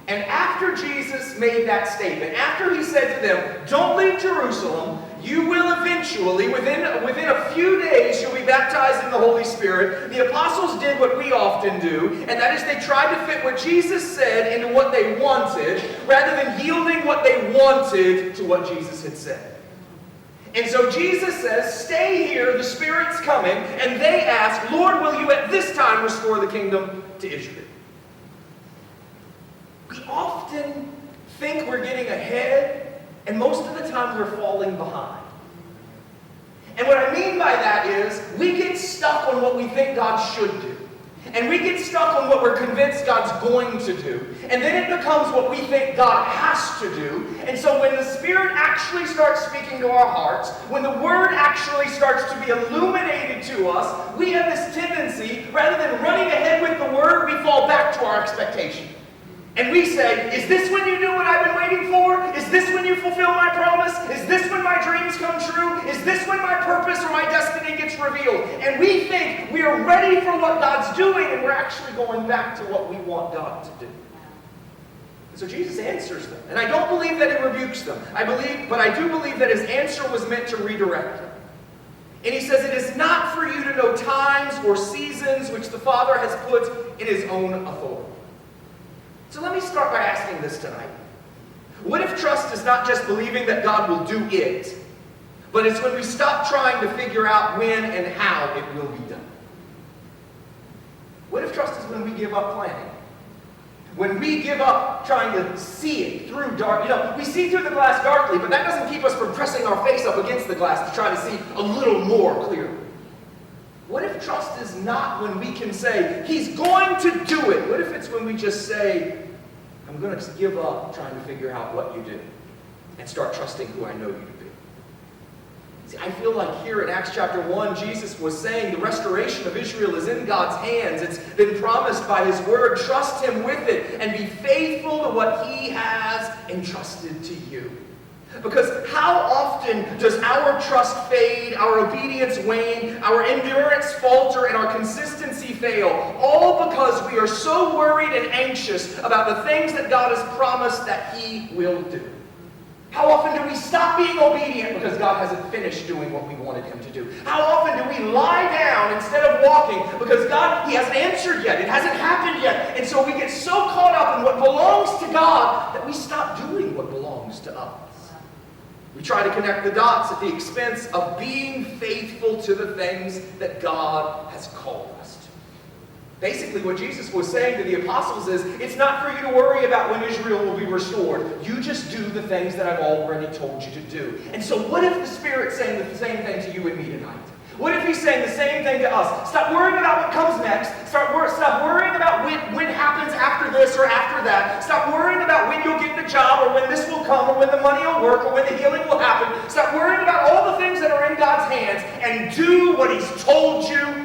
And after Jesus made that statement, after he said to them, don't leave Jerusalem, you will eventually, within a few days, you'll be baptized in the Holy Spirit. The apostles did what we often do, and that is they tried to fit what Jesus said into what they wanted, rather than yielding what they wanted to what Jesus had said. And so Jesus says, stay here, the Spirit's coming, and they ask, Lord, will you at this time restore the kingdom to Israel? We often think we're getting ahead, and most of the time we're falling behind. And what I mean by that is, we get stuck on what we think God should do. And we get stuck on what we're convinced God's going to do. And then it becomes what we think God has to do. And so when the Spirit actually starts speaking to our hearts, when the Word actually starts to be illuminated to us, we have this tendency, rather than running ahead with the Word, we fall back to our expectation. And we say, is this when you do what I've been waiting for? Is this when you fulfill my promise? Is this when my dreams come true? Is this when my purpose or my destiny gets revealed? And we think we are ready for what God's doing, and we're actually going back to what we want God to do. And so Jesus answers them. And I don't believe that he rebukes them. But I do believe that his answer was meant to redirect them. And he says, it is not for you to know times or seasons which the Father has put in his own authority. So let me start by asking this tonight. What if trust is not just believing that God will do it, but it's when we stop trying to figure out when and how it will be done? What if trust is when we give up planning? When we give up trying to see it through dark. We see through the glass darkly, but that doesn't keep us from pressing our face up against the glass to try to see a little more clearly. What if trust is not when we can say, he's going to do it? What if it's when we just say, I'm going to give up trying to figure out what you do and start trusting who I know you to be? See, I feel like here in Acts chapter 1, Jesus was saying the restoration of Israel is in God's hands. It's been promised by his word. Trust him with it and be faithful to what he has entrusted to you. Because how often does our trust fade, our obedience wane, our endurance falter, and our consistency fail? All because we are so worried and anxious about the things that God has promised that he will do. How often do we stop being obedient because God hasn't finished doing what we wanted him to do? How often do we lie down instead of walking because God, he hasn't answered yet, it hasn't happened yet, and so we get so caught up in what belongs to God that we stop doing what belongs to us. We try to connect the dots at the expense of being faithful to the things that God has called us to. Basically, what Jesus was saying to the apostles is, it's not for you to worry about when Israel will be restored. You just do the things that I've already told you to do. And so what if the Spirit's saying the same thing to you and me tonight? What if he's saying the same thing to us? Stop worrying about what comes next. Stop worrying about when happens after this or after that. Stop worrying about when you'll get the job or when this will come or when the money will work or when the healing will happen. Stop worrying about all the things that are in God's hands and do what he's told you